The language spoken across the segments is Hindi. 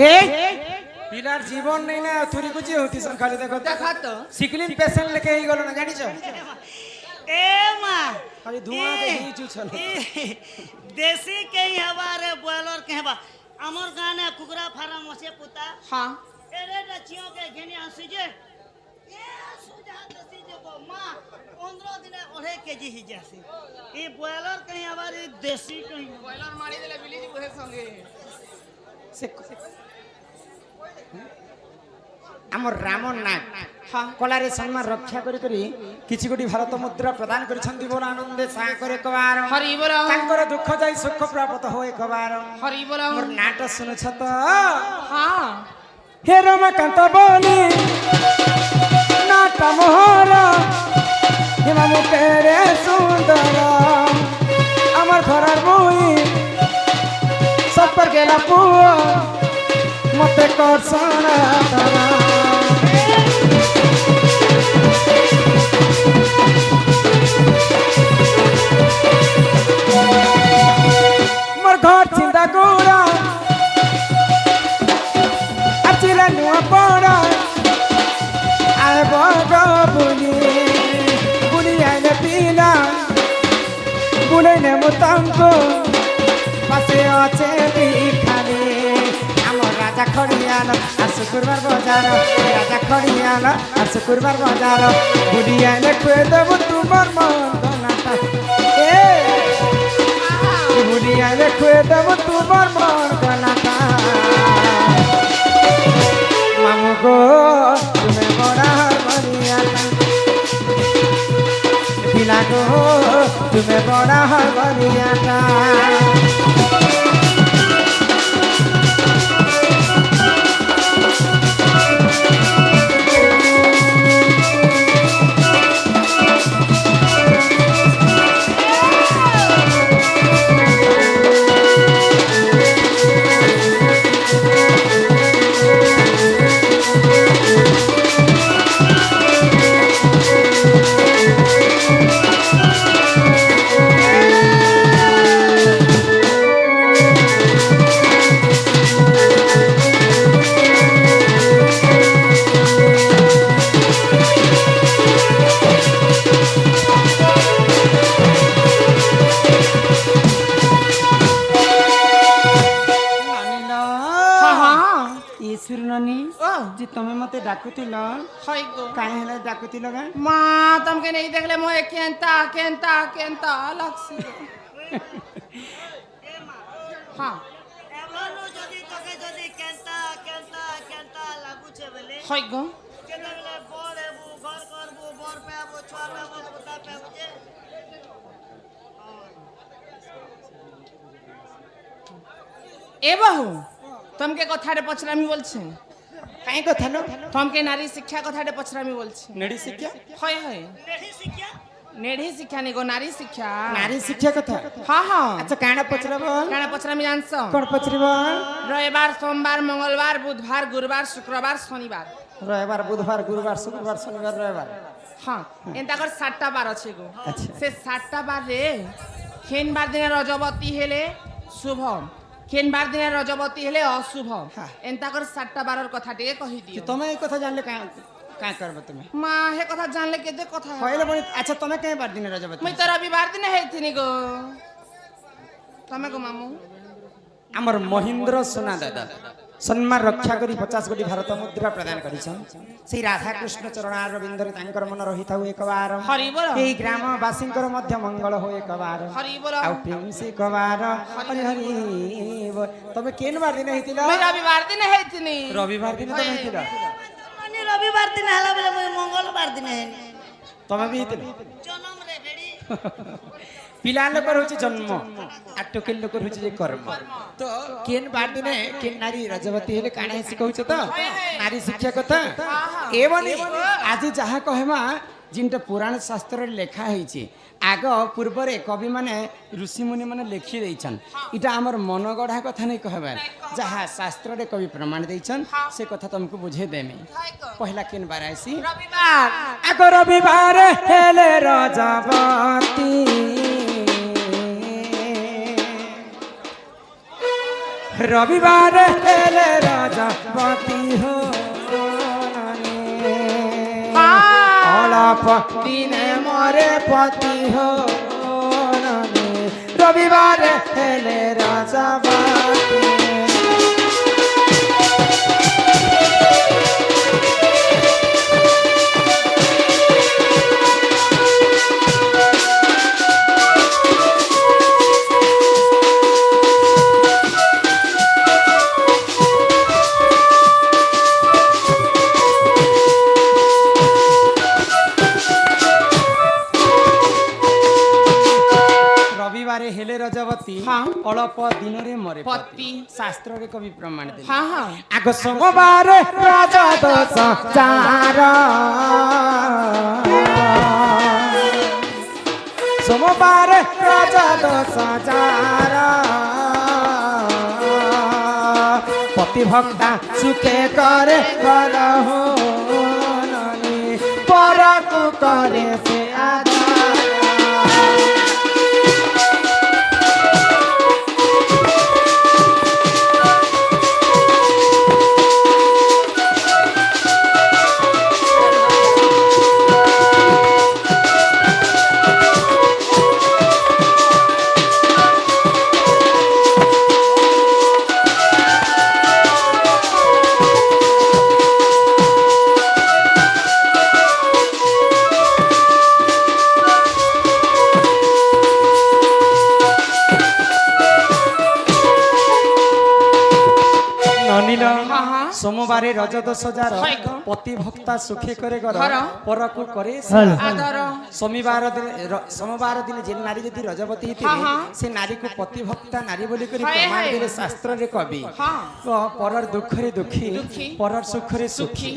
ए पिलार जीवन नहीं ना थोड़ी कुछ होती सन खाली देखो देखा तो सिकलिन पेशेंट लेके ही गलो ना जानी छो ए माँ खाली धुआं के ही चू छल देसी के ही हवा रे बॉयलर के हवा अमर गाने कुकरा फार्म से पुता हाँ एरे रचियों के घेनी हंसी जे ये सुजा दसी जे को माँ 15 दिन ओढ़े केजी ही जैसी ये बॉयलर के ही हवा रे देसी के ही बॉयलर मारी देले बिली जी कोहे संगे से आमर रामन नाग कलारे सम्मान रक्षा करी किछि गोटी भारत मुद्रा प्रदान करिसंती बोल आनंदे सा करे कबार हरि बोल तांकर दुख जाई सुख प्राप्त होए कबार हरि बोल मोर नाट सुनु छ त हाँ हे रमाकांत बोली नाट मोहर हे मामु केरे सुंदर अमर घरर मुई सब पर गेला पुआ मते करसन तारा मोर घर चिंता गोरा अचिरा नुआ पड़ा आए बगा बुली बुली आने पीला बुले ने मुतंको पासे आचे बिखाली राजा खड़ियाल आज शुक्रवार बाजार राजा खड़ियाल आज शुक्रवार बाजार बुढ़िया ने खुए देव तुम्हार मन नाता ए बुढ़िया ने खुए देव तुम्हार मन नाता मामू को तुम्हें बड़ा बढ़िया पिला को तुम्हें बड़ा बढ़िया जी तुम्हें मते डाकुतिल हई गो काहे हला डाकुतिल गा माँ तुमके नहीं देखले मोए केंता केंता केंता लगसी हाँ एवनो जदी तके जदी केंता केंता केंता लागू छे बेले हई गो केना बेले बोर हेबू घर करबू बोर पे आबू छुआ पे आबू पुता पे आबू जे ए बहु तुमके कथारे पछरामी बोलछे काहे कथा नो तुमके नारी शिक्षा कथाटे पछरामी बोलछे नेडी शिक्षा नेठी हय शिक्षा नेढ़ी शिक्षा नहीं गो नारी शिक्षा नारी शिक्षा कथा हाँ हाँ अच्छा काना पचरब काना पछरामी जानसो कोन पचरब रविवार सोमवार मंगलवार बुधवार गुरुवार शुक्रवार शनिवार रविवार बुधवार गुरुवार शुक्रवार शनिवार रविवार हाँ एंता कर 7टा बार अच्छे गो अच्छा से 7टा बार रे केन बार दिन रजबती हेले शुभ केन बार दिन रजबती हेले अशुभ एंता कर 7टा बारर कथा टे कहि दियो तुम्हें एक कथा जानले का करब तुम्हें माँ हे कथा जानले के दे कथा पहले बड़ी अच्छा तुम्हें कहीं बार दिन रजबती मैं तो रविवार दिन हेथिनी गो तमे गो मामू आमर महेंद्र सोना दादा सम्मान रक्षा करी 50 कोटी भारत मुद्रा प्रदान करिछन श्री राधा कृष्ण चरणार रविंद्र तांकर मन रहिता एक बार हरि बोल एई ग्राम वासिंकर मध्य मंगल हो एक बार हरि बोल आ प्रेम से एक बार हरि हरि बोल। तबे केन बार दिन हेतिला मैं रविवार दिन हेथिनी रविवार दिन तबे हेतिला माने रविवार दिन हला बेले मैं मंगलवार दिन है तबे भी हेतिला जन्म रे भेड़ी पिला लोकर होची जन्म आ टोकेल लोकर होची जे कर्म तो केन बार दिने केन नारी रजवती हेले काणे सिकौछ त नारी शिक्षा कथा एवनी आज जहा कहमा जिनटा पुराण शास्त्र लेखा होईची आग पूर्व रे कवि माने ऋषि मुनि माने लिखि दैछन इटा हमर मन गढ़ा कथा नै कहबा जहा शास्त्र रे कवि प्रमाण दैछन से कथा तुमको बुझे देमे पहला केन बार आसी रविवार आग रविवार हेले रजवती রবিবার হেলে রজবতী হো অল্প দিনে মরে পতি হো রবিবার হেলে রজবতী রবিবারে হেলে রজবতী হ্যাঁ। অল্প দিনরে মরে পতি। পতি শাস্ত্রে কবি প্রমাণ দেবে হ্যাঁ হ্যাঁ আগ সোমবার রজদোষ চার সোমবার রজদোষ চার পতিভক্তা সুখে করে ঘর পরকু করে সে আধার সোমবারে রজদোষ যার পতিভক্তা সুখে করে ঘর পরকু করে আদর সোমবার দিনে যে নারী যদি রজবতী হইতিবে সে নারীকে পতিভক্তা নারী বলি করে প্রমাণ দেলে শাস্ত্রে কবি পরর দুঃখরে দুঃখী পরর সুখরে সুখী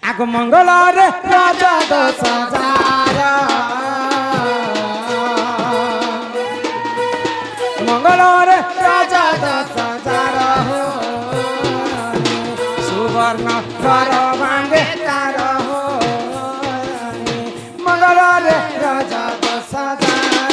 আগ মঙ্গলরে রজদোষ যার মঙ্গলরে রজদোষ যার সুবর্ণ ঘর ভাঙ্গে তার মঙ্গলরে রজদোষ যার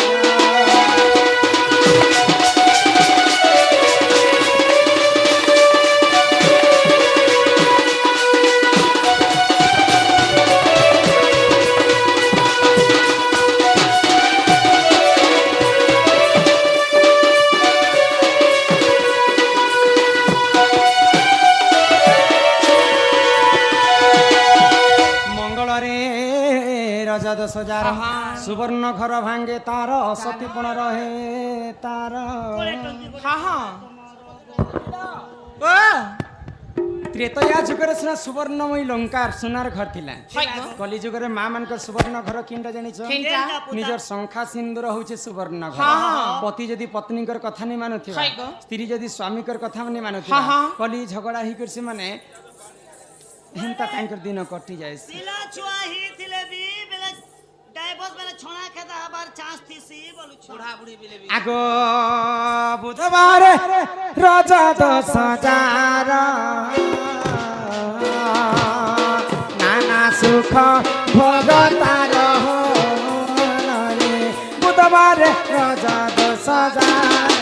রজদোষ যার সুবর্ণ ঘর ভাঙ্গে তার সতীপণ রহে তার হ্যাঁ হ্যাঁ ও ত্রেতয়া যুগরে সিনা সুবর্ণময়ী লঙ্কার সোনার ঘর ଥିଲା কলি যুগরে মা মানক সুবর্ণ ঘর কিনটা জানিছ কিনটা নিজর শঙ্খা সিন্দুর হচ্ছে সুবর্ণ ঘর পতি যদি পত্নীকর কথা নি মানুথিবা স্ত্রী যদি স্বামীকর কথা নি মানুথিবা কলি ঝগড়া হি করছে মানে হেনতা তাঙ্কর দিন কটি যায় ପିଲା ଛୁଆ ହେଇଥିଲେ ବି ବେଲେ ଡାଇଭର୍ସ ବେଲେ ଛଣା ଖେଦା ହବାର ଚାନ୍ସ ଥିସି ବୋଲୁଛୁ ବୁଢା ବୁଢୀ ବେଲେ ବି আগ বুধবার রজদোষ যার নানা সুখ ভোগ তার বুধবার রজদোষ যার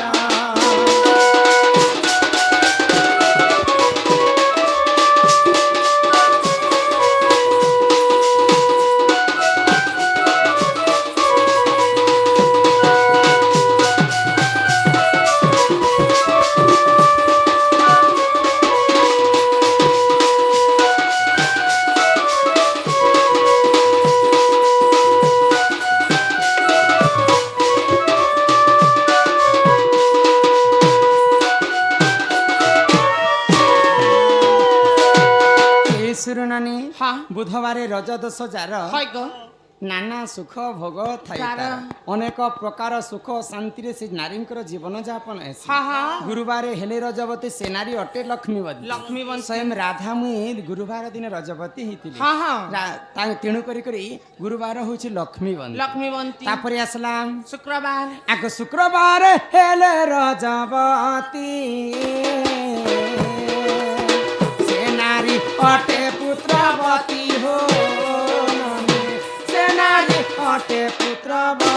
শুরুনানি বুধবারে রজদোষ যার নানা সুখ ভোগ থাই অনেক প্রকার সুখ শান্তিরে সে নারীঙ্কর জীবন যাপন হেসি গুরুবারে হেলে রজবতী সে নারী অটে লক্ষ্মীবতী লক্ষ্মীবতী স্বয়ং রাধা মুই গুরুবার দিন রজবতী হইতিলি তেণু করি করি গুরুবার হচ্ছে লক্ষ্মীবতী লক্ষ্মীবতী তারপরে আসলাম শুক্রবার আগ শুক্রবার হেলে রজবতী সে নারী অটে পুত্রবতী হো সে নারী অটে পুত্রবতী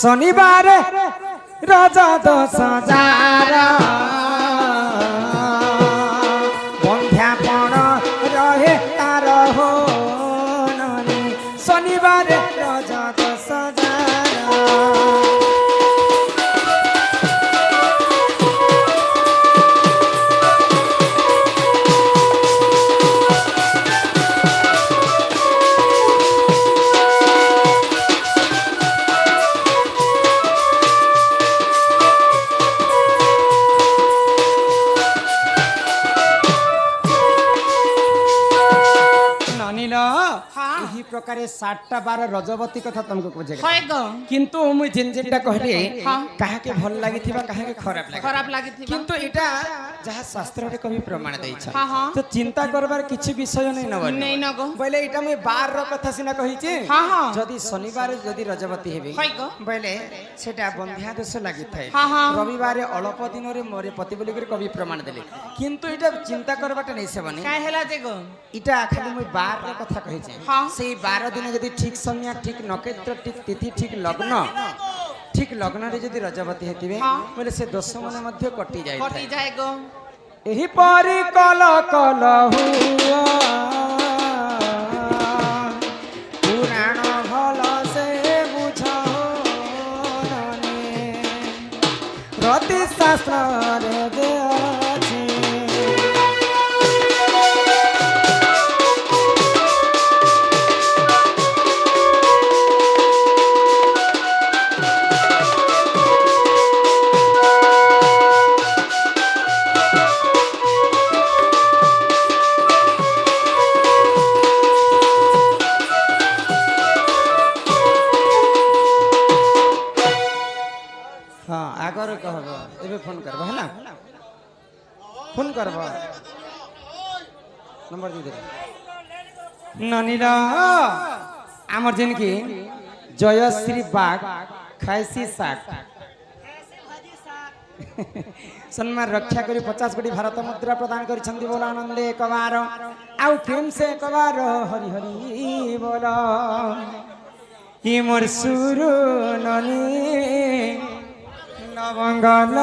শনিবার রাজা 10,000 বন্ধ্যাপন রহে তার হননি শনিবার রাজা 10,000 নানিল হ্যাঁ। এই প্রকারে 7টা 12 রজবতী কথা তোমাকে বুঝে হয় গো কিন্তু মুই যেনটা কহলি হ্যাঁ। কাহাকে ভাল লাগিথিবা কাহাকে খারাপ লাগে ଖରାପ ଲାଗିଥିବ কিন্তু এটা যাহা শাস্ত্ରରେ কবি প্রমাণ দেইছ হ্যাঁ, হ্যাঁ। তো চিন্তা করবার কিছু বিষয় নাই নব নেই ন গো বলে এটা মুই 12 র কথা সিনা কহিছি হ্যাঁ, হ্যাঁ। যদি শনিবার যদি রজবতী হেবি হয় গো বলে সেটা বন্ধ্যা দোষ লাগিথাই হ্যাঁ, হ্যাঁ। রবিবারে অল্প দিনরে মরে পতি বলি করে কবি প্রমাণ দেলে কিন্তু এটা চিন্তা করবাটা নেই সেবনি କାଇଁ ହେଲା ଯେ গো এটা খালি মুই 12 র কথা কহিছি হ্যাঁ। সেই 12 দিনে যদি ঠিক সময় ঠিক নক্ষত্র ঠিক তিথি ঠিক লগ্ন ঠিক লগ্ନରେ যদি রজবতী হেতিবে হ্যাঁ। বলে সে দোষ মানে মধ্যে কটি যায় କଟି ଯାଏ গো ଏହି ପରି କଲ କଲ ହୁଅ ପୁରାଣ ଭଲ ସେ ବୁଝ ରତି ଶାସ୍ତ୍ରରେ ଯେ ଅଛି हाँ आगर कहब एबे फोन करब है ना फोन करब नंबर दी दे ननीला आमर जेन की जयश्री बाग खाइसी साग भाजी साग सम्मान रक्षा करी 50 कोटी भारत मुद्रा प्रदान करिछन्ति बोल आनंदे एक बार आउ प्रेम से एक बार हरि हरि बोल ई मोर सुरु ननी नवंगल